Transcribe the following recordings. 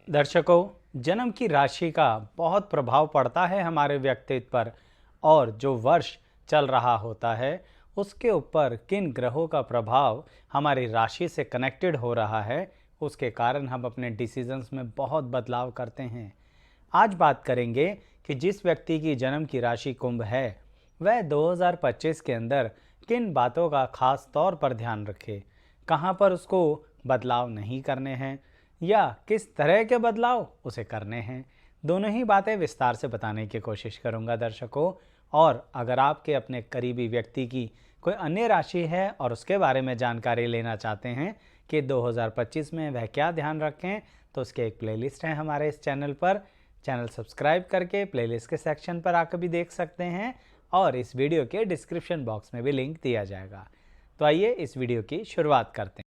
दर्शकों, जन्म की राशि का बहुत प्रभाव पड़ता है हमारे व्यक्तित्व पर। और जो वर्ष चल रहा होता है उसके ऊपर किन ग्रहों का प्रभाव हमारी राशि से कनेक्टेड हो रहा है, उसके कारण हम अपने डिसीजंस में बहुत बदलाव करते हैं। आज बात करेंगे कि जिस व्यक्ति की जन्म की राशि कुंभ है वह 2025 के अंदर किन बातों का खास तौर पर ध्यान रखे, कहाँ पर उसको बदलाव नहीं करने हैं या किस तरह के बदलाव उसे करने हैं। दोनों ही बातें विस्तार से बताने की कोशिश करूंगा दर्शकों। और अगर आपके अपने करीबी व्यक्ति की कोई अन्य राशि है और उसके बारे में जानकारी लेना चाहते हैं कि 2025 में वह क्या ध्यान रखें, तो उसके एक प्लेलिस्ट है हमारे इस चैनल पर। चैनल सब्सक्राइब करके प्लेलिस्ट के सेक्शन पर आकर भी देख सकते हैं और इस वीडियो के डिस्क्रिप्शन बॉक्स में भी लिंक दिया जाएगा। तो आइए इस वीडियो की शुरुआत करते हैं।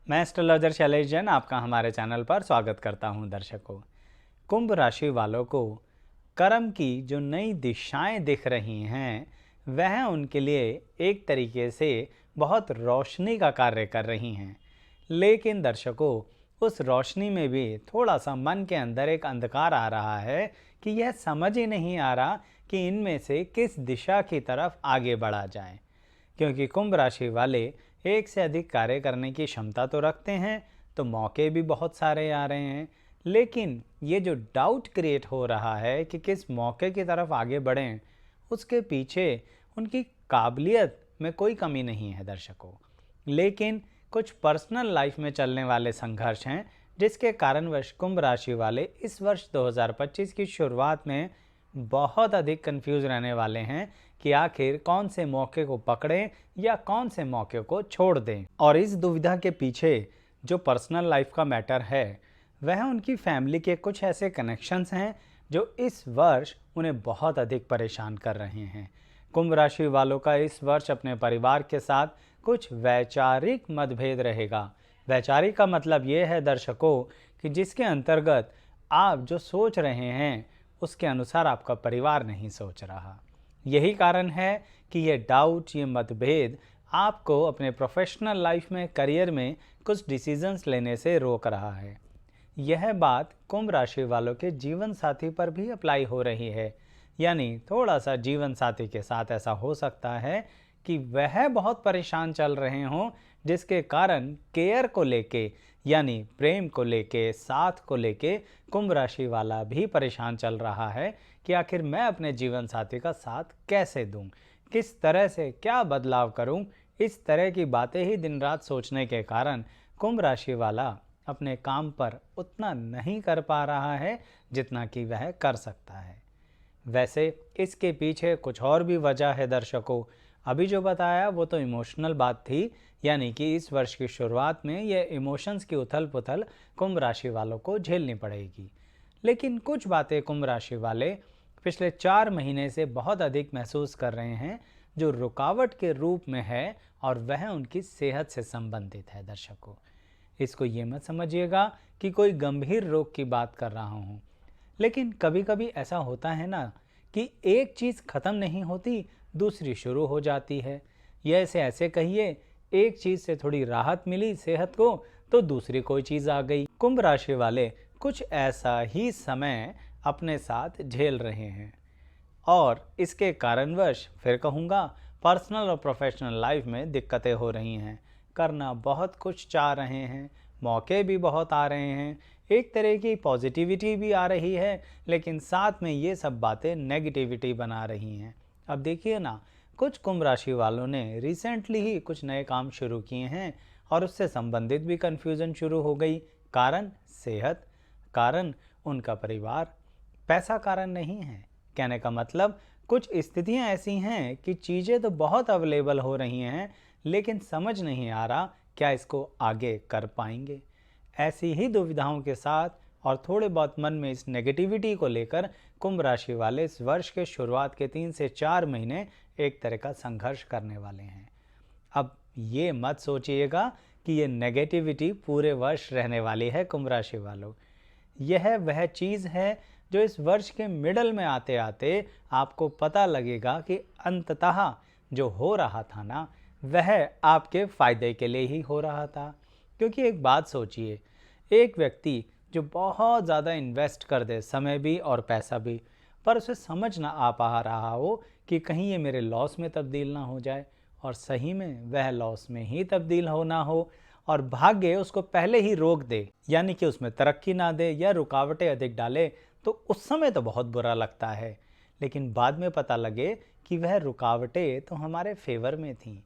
मैं एस्ट्रोलॉजर शैलेश जैन आपका हमारे चैनल पर स्वागत करता हूं। दर्शकों, कुंभ राशि वालों को कर्म की जो नई दिशाएं दिख रही हैं वह उनके लिए एक तरीके से बहुत रोशनी का कार्य कर रही हैं। लेकिन दर्शकों, उस रोशनी में भी थोड़ा सा मन के अंदर एक अंधकार आ रहा है कि यह समझ ही नहीं आ रहा कि इनमें से किस दिशा की तरफ आगे बढ़ा जाए। क्योंकि कुंभ राशि वाले एक से अधिक कार्य करने की क्षमता तो रखते हैं, तो मौके भी बहुत सारे आ रहे हैं। लेकिन ये जो डाउट क्रिएट हो रहा है कि किस मौके की तरफ आगे बढ़ें, उसके पीछे उनकी काबिलियत में कोई कमी नहीं है दर्शकों। लेकिन कुछ पर्सनल लाइफ में चलने वाले संघर्ष हैं जिसके कारणवश कुंभ राशि वाले इस वर्ष 2025 की शुरुआत में बहुत अधिक कंफ्यूज रहने वाले हैं कि आखिर कौन से मौके को पकड़ें या कौन से मौके को छोड़ दें। और इस दुविधा के पीछे जो पर्सनल लाइफ का मैटर है वह उनकी फैमिली के कुछ ऐसे कनेक्शंस हैं जो इस वर्ष उन्हें बहुत अधिक परेशान कर रहे हैं। कुंभ राशि वालों का इस वर्ष अपने परिवार के साथ कुछ वैचारिक मतभेद रहेगा। वैचारिक का मतलब ये है दर्शकों कि जिसके अंतर्गत आप जो सोच रहे हैं उसके अनुसार आपका परिवार नहीं सोच रहा। यही कारण है कि ये डाउट, ये मतभेद आपको अपने प्रोफेशनल लाइफ में, करियर में कुछ डिसीजंस लेने से रोक रहा है। यह बात कुंभ राशि वालों के जीवन साथी पर भी अप्लाई हो रही है। यानी थोड़ा सा जीवन साथी के साथ ऐसा हो सकता है कि वह बहुत परेशान चल रहे हों, जिसके कारण केयर को लेके यानी प्रेम को लेके, साथ को लेके कुंभ राशि वाला भी परेशान चल रहा है कि आखिर मैं अपने जीवन साथी का साथ कैसे दूं, किस तरह से क्या बदलाव करूं। इस तरह की बातें ही दिन रात सोचने के कारण कुंभ राशि वाला अपने काम पर उतना नहीं कर पा रहा है जितना कि वह कर सकता है। वैसे इसके पीछे कुछ और भी वजह है दर्शकों। अभी जो बताया वो तो इमोशनल बात थी, यानी कि इस वर्ष की शुरुआत में ये इमोशंस की उथल पुथल कुंभ राशि वालों को झेलनी पड़ेगी। लेकिन कुछ बातें कुंभ राशि वाले पिछले 4 महीने से बहुत अधिक महसूस कर रहे हैं जो रुकावट के रूप में है, और वह उनकी सेहत से संबंधित है दर्शकों। इसको ये मत समझिएगा कि कोई गंभीर रोग की बात कर रहा हूँ, लेकिन कभी कभी ऐसा होता है ना कि एक चीज़ ख़त्म नहीं होती, दूसरी शुरू हो जाती है। या ऐसे कहिए, एक चीज़ से थोड़ी राहत मिली सेहत को तो दूसरी कोई चीज़ आ गई। कुंभ राशि वाले कुछ ऐसा ही समय अपने साथ झेल रहे हैं और इसके कारणवश फिर कहूँगा पर्सनल और प्रोफेशनल लाइफ में दिक्कतें हो रही हैं। करना बहुत कुछ चाह रहे हैं, मौके भी बहुत आ रहे हैं, एक तरह की पॉजिटिविटी भी आ रही है, लेकिन साथ में ये सब बातें नेगेटिविटी बना रही हैं। अब देखिए ना, कुछ कुंभ राशि वालों ने रिसेंटली ही कुछ नए काम शुरू किए हैं और उससे संबंधित भी कन्फ्यूज़न शुरू हो गई। कारण सेहत, कारण उनका परिवार, पैसा कारण नहीं है। कहने का मतलब कुछ स्थितियां ऐसी हैं कि चीज़ें तो बहुत अवेलेबल हो रही हैं, लेकिन समझ नहीं आ रहा क्या इसको आगे कर पाएंगे। ऐसी ही दुविधाओं के साथ और थोड़े बहुत मन में इस नेगेटिविटी को लेकर कुंभ राशि वाले इस वर्ष के शुरुआत के 3 से 4 महीने एक तरह का संघर्ष करने वाले हैं। अब ये मत सोचिएगा कि ये नेगेटिविटी पूरे वर्ष रहने वाली है कुंभ राशि वालों। यह वह चीज़ है जो इस वर्ष के मिडल में आते आते आपको पता लगेगा कि अंततः जो हो रहा था ना वह आपके फायदे के लिए ही हो रहा था। क्योंकि एक बात सोचिए, एक व्यक्ति जो बहुत ज़्यादा इन्वेस्ट कर दे, समय भी और पैसा भी, पर उसे समझ ना आ पा रहा हो कि कहीं ये मेरे लॉस में तब्दील ना हो जाए, और सही में वह लॉस में ही तब्दील होना हो, और भाग्य उसको पहले ही रोक दे, यानी कि उसमें तरक्की ना दे या रुकावटें अधिक डाले, तो उस समय तो बहुत बुरा लगता है। लेकिन बाद में पता लगे कि वह रुकावटें तो हमारे फेवर में थीं,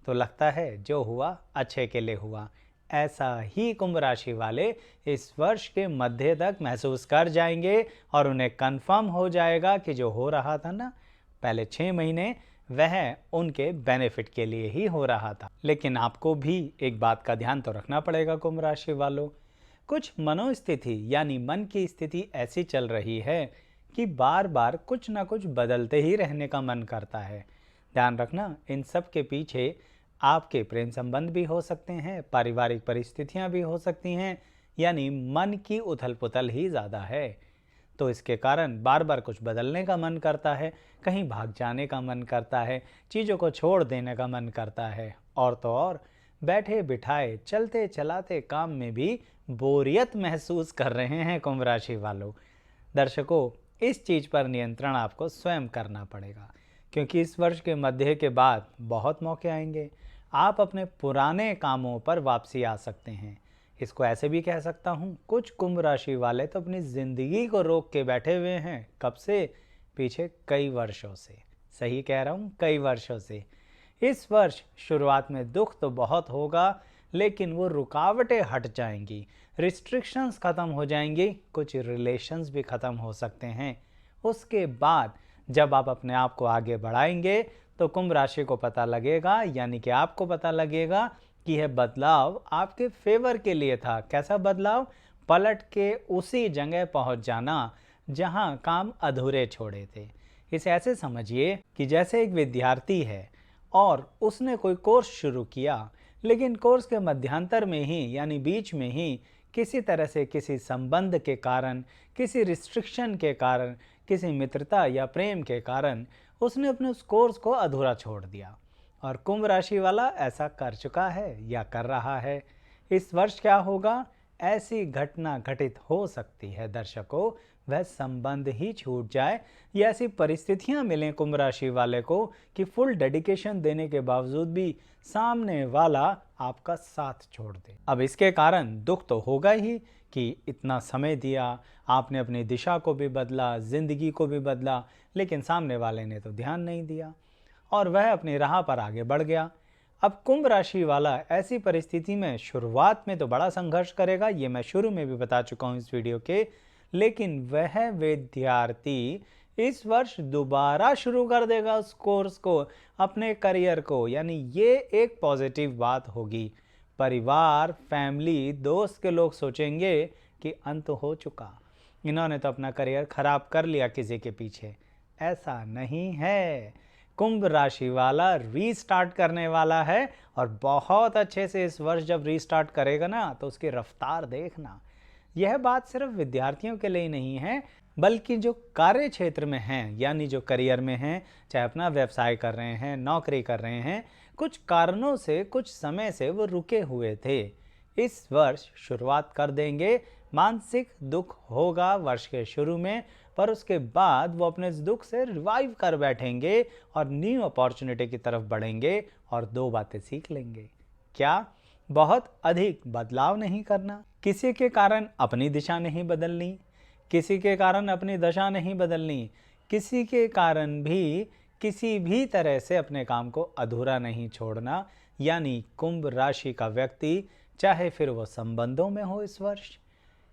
तो लगता है जो हुआ अच्छे के लिए हुआ। ऐसा ही कुंभ राशि वाले इस वर्ष के मध्य तक महसूस कर जाएंगे, और उन्हें कंफर्म हो जाएगा कि जो हो रहा था ना पहले 6 महीने, वह उनके बेनिफिट के लिए ही हो रहा था। लेकिन आपको भी एक बात का ध्यान तो रखना पड़ेगा कुंभ राशि वालों, कुछ मनोस्थिति यानी मन की स्थिति ऐसी चल रही है कि बार बार कुछ ना कुछ बदलते ही रहने का मन करता है। ध्यान रखना, इन सब के पीछे आपके प्रेम संबंध भी हो सकते हैं, पारिवारिक परिस्थितियां भी हो सकती हैं, यानी मन की उथल पुथल ही ज़्यादा है। तो इसके कारण बार बार कुछ बदलने का मन करता है, कहीं भाग जाने का मन करता है, चीज़ों को छोड़ देने का मन करता है, और तो और बैठे बिठाए चलते चलाते काम में भी बोरियत महसूस कर रहे हैं कुंभ राशि वालों। दर्शकों, इस चीज़ पर नियंत्रण आपको स्वयं करना पड़ेगा, क्योंकि इस वर्ष के मध्य के बाद बहुत मौके आएंगे। आप अपने पुराने कामों पर वापसी आ सकते हैं। इसको ऐसे भी कह सकता हूँ, कुछ कुंभ राशि वाले तो अपनी ज़िंदगी को रोक के बैठे हुए हैं। कब से? पीछे कई वर्षों से। सही कह रहा हूँ, कई वर्षों से। इस वर्ष शुरुआत में दुख तो बहुत होगा, लेकिन वो रुकावटें हट जाएंगी, रिस्ट्रिक्शंस ख़त्म हो जाएंगी, कुछ रिलेशंस भी ख़त्म हो सकते हैं। उसके बाद जब आप अपने आप को आगे बढ़ाएंगे तो कुंभ राशि को पता लगेगा, यानी कि आपको पता लगेगा कि यह बदलाव आपके फेवर के लिए था। कैसा बदलाव? पलट के उसी जगह पहुंच जाना जहां काम अधूरे छोड़े थे। इसे ऐसे समझिए कि जैसे एक विद्यार्थी है और उसने कोई कोर्स शुरू किया, लेकिन कोर्स के मध्यांतर में ही यानी बीच में ही किसी तरह से किसी संबंध के कारण, किसी रिस्ट्रिक्शन के कारण, किसी मित्रता या प्रेम के कारण उसने अपने उस कोर्स को अधूरा छोड़ दिया। और कुंभ राशि वाला ऐसा कर चुका है या कर रहा है। इस वर्ष क्या होगा? ऐसी घटना घटित हो सकती है दर्शकों, वह संबंध ही छूट जाए या ऐसी परिस्थितियां मिलें कुंभ राशि वाले को कि फुल डेडिकेशन देने के बावजूद भी सामने वाला आपका साथ छोड़ दे। अब इसके कारण दुख तो होगा ही कि इतना समय दिया, आपने अपनी दिशा को भी बदला, जिंदगी को भी बदला, लेकिन सामने वाले ने तो ध्यान नहीं दिया और वह अपनी राह पर आगे बढ़ गया। अब कुंभ राशि वाला ऐसी परिस्थिति में शुरुआत में तो बड़ा संघर्ष करेगा, ये मैं शुरू में भी बता चुका हूँ इस वीडियो के, लेकिन वह विद्यार्थी इस वर्ष दोबारा शुरू कर देगा उस कोर्स को, अपने करियर को, यानी ये एक पॉजिटिव बात होगी। परिवार, फैमिली, दोस्त के लोग सोचेंगे कि अंत हो चुका, इन्होंने तो अपना करियर खराब कर लिया किसी के पीछे। ऐसा नहीं है, कुंभ राशि वाला रीस्टार्ट करने वाला है, और बहुत अच्छे से इस वर्ष जब रीस्टार्ट करेगा ना तो उसकी रफ्तार देखना। यह बात सिर्फ विद्यार्थियों के लिए नहीं है, बल्कि जो कार्य क्षेत्र में हैं, यानी जो करियर में हैं, चाहे अपना व्यवसाय कर रहे हैं, नौकरी कर रहे हैं, कुछ कारणों से कुछ समय से वो रुके हुए थे, इस वर्ष शुरुआत कर देंगे। मानसिक दुख होगा वर्ष के शुरू में, पर उसके बाद वो अपने इस दुख से रिवाइव कर बैठेंगे और न्यू अपॉर्चुनिटी की तरफ बढ़ेंगे और दो बातें सीख लेंगे। क्या? बहुत अधिक बदलाव नहीं करना, किसी के कारण अपनी दिशा नहीं बदलनी, किसी के कारण अपनी दशा नहीं बदलनी, किसी के कारण भी किसी भी तरह से अपने काम को अधूरा नहीं छोड़ना। यानी कुंभ राशि का व्यक्ति, चाहे फिर वो संबंधों में हो, इस वर्ष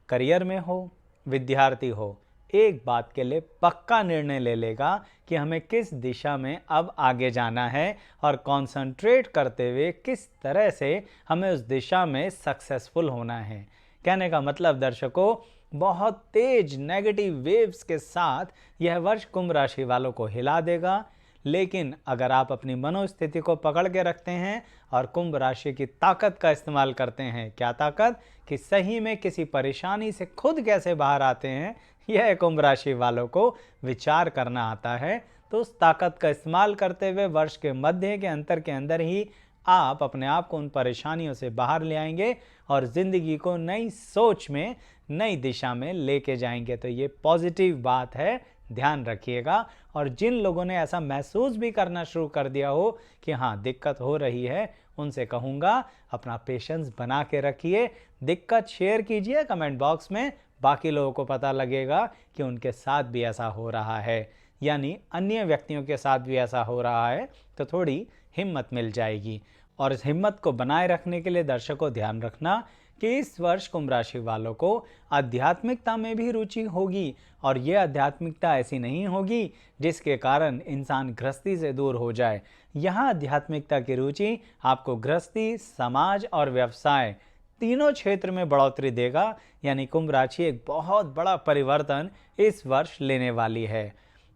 करियर में हो, विद्यार्थी हो, एक बात के लिए पक्का निर्णय ले लेगा कि हमें किस दिशा में अब आगे जाना है और कंसंट्रेट करते हुए किस तरह से हमें उस दिशा में सक्सेसफुल होना है। कहने का मतलब दर्शकों, बहुत तेज नेगेटिव वेव्स के साथ यह वर्ष कुंभ राशि वालों को हिला देगा, लेकिन अगर आप अपनी मनोस्थिति को पकड़ के रखते हैं और कुंभ राशि की ताकत का इस्तेमाल करते हैं, क्या ताकत? कि सही में किसी परेशानी से खुद कैसे बाहर आते हैं, यह कुंभ राशि वालों को विचार करना आता है। तो उस ताकत का इस्तेमाल करते हुए वर्ष के मध्य के अंतर के अंदर ही आप अपने आप को उन परेशानियों से बाहर ले आएंगे और ज़िंदगी को नई सोच में, नई दिशा में लेके जाएंगे। तो ये पॉजिटिव बात है, ध्यान रखिएगा। और जिन लोगों ने ऐसा महसूस भी करना शुरू कर दिया हो कि हाँ दिक्कत हो रही है, उनसे कहूँगा अपना पेशेंस बना के रखिए, दिक्कत शेयर कीजिए कमेंट बॉक्स में, बाकी लोगों को पता लगेगा कि उनके साथ भी ऐसा हो रहा है, यानी अन्य व्यक्तियों के साथ भी ऐसा हो रहा है, तो थोड़ी हिम्मत मिल जाएगी। और इस हिम्मत को बनाए रखने के लिए दर्शकों ध्यान रखना कि इस वर्ष कुंभ राशि वालों को आध्यात्मिकता में भी रुचि होगी, और ये आध्यात्मिकता ऐसी नहीं होगी जिसके कारण इंसान गृहस्थी से दूर हो जाए। यहाँ आध्यात्मिकता की रुचि आपको गृहस्थी, समाज और व्यवसाय तीनों क्षेत्र में बढ़ोतरी देगा, यानी कुंभ राशि एक बहुत बड़ा परिवर्तन इस वर्ष लेने वाली है।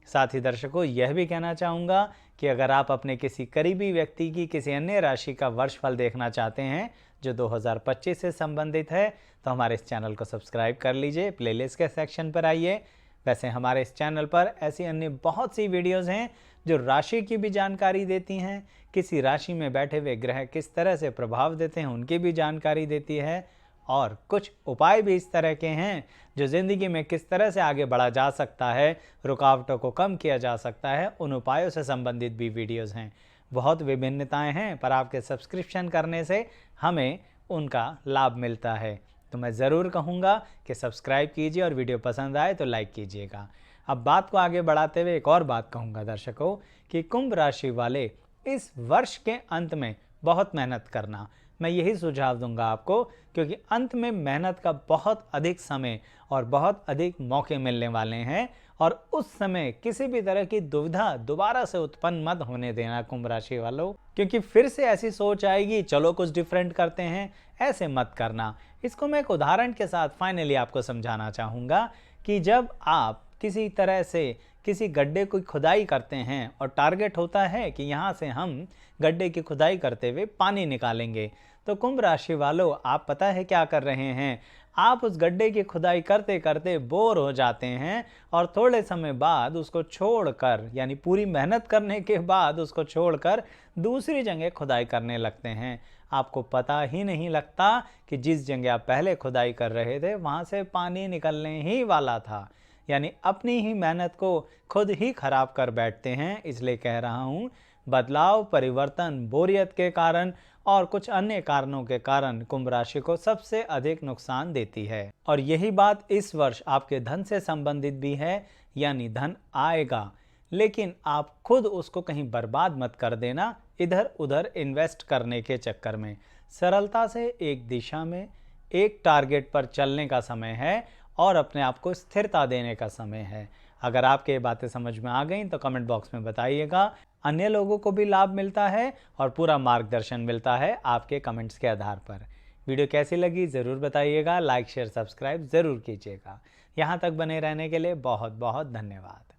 साथ ही दर्शकों यह भी कहना चाहूँगा कि अगर आप अपने किसी करीबी व्यक्ति की किसी अन्य राशि का वर्षफल देखना चाहते हैं जो 2025 से संबंधित है, तो हमारे इस चैनल को सब्सक्राइब कर लीजिए, प्लेलिस्ट के सेक्शन पर आइए। वैसे हमारे इस चैनल पर ऐसी अन्य बहुत सी वीडियोज़ हैं जो राशि की भी जानकारी देती हैं, किसी राशि में बैठे हुए ग्रह किस तरह से प्रभाव देते हैं उनकी भी जानकारी देती है, और कुछ उपाय भी इस तरह के हैं जो ज़िंदगी में किस तरह से आगे बढ़ा जा सकता है, रुकावटों को कम किया जा सकता है, उन उपायों से संबंधित भी वीडियोज़ हैं। बहुत विभिन्नताएं हैं, पर आपके सब्सक्रिप्शन करने से हमें उनका लाभ मिलता है। तो मैं ज़रूर कहूँगा कि सब्सक्राइब कीजिए और वीडियो पसंद आए तो लाइक कीजिएगा। अब बात को आगे बढ़ाते हुए एक और बात कहूँगा दर्शकों कि कुंभ राशि वाले इस वर्ष के अंत में बहुत मेहनत करना, मैं यही सुझाव दूंगा आपको, क्योंकि अंत में मेहनत का बहुत अधिक समय और बहुत अधिक मौके मिलने वाले हैं, और उस समय किसी भी तरह की दुविधा दोबारा से उत्पन्न मत होने देना कुंभ राशि वालों, क्योंकि फिर से ऐसी सोच आएगी चलो कुछ डिफरेंट करते हैं, ऐसे मत करना। इसको मैं एक उदाहरण के साथ फाइनली आपको समझाना चाहूँगा कि जब आप किसी तरह से किसी गड्ढे की खुदाई करते हैं और टारगेट होता है कि यहाँ से हम गड्ढे की खुदाई करते हुए पानी निकालेंगे, तो कुंभ राशि वालों आप पता है क्या कर रहे हैं, आप उस गड्ढे की खुदाई करते करते बोर हो जाते हैं और थोड़े समय बाद उसको छोड़कर, यानी पूरी मेहनत करने के बाद उसको छोड़कर दूसरी जगह खुदाई करने लगते हैं। आपको पता ही नहीं लगता कि जिस जगह आप पहले खुदाई कर रहे थे वहाँ से पानी निकलने ही वाला था, यानी अपनी ही मेहनत को खुद ही खराब कर बैठते हैं। इसलिए कह रहा हूँ, बदलाव, परिवर्तन, बोरियत के कारण और कुछ अन्य कारणों के कारण कुंभ राशि को सबसे अधिक नुकसान देती है। और यही बात इस वर्ष आपके धन से संबंधित भी है, यानी धन आएगा, लेकिन आप खुद उसको कहीं बर्बाद मत कर देना इधर उधर इन्वेस्ट करने के चक्कर में। सरलता से एक दिशा में, एक टारगेट पर चलने का समय है और अपने आप को स्थिरता देने का समय है। अगर आपके ये बातें समझ में आ गई तो कमेंट बॉक्स में बताइएगा। अन्य लोगों को भी लाभ मिलता है और पूरा मार्गदर्शन मिलता है आपके कमेंट्स के आधार पर। वीडियो कैसी लगी ज़रूर बताइएगा, लाइक शेयर सब्सक्राइब ज़रूर कीजिएगा। यहाँ तक बने रहने के लिए बहुत बहुत धन्यवाद।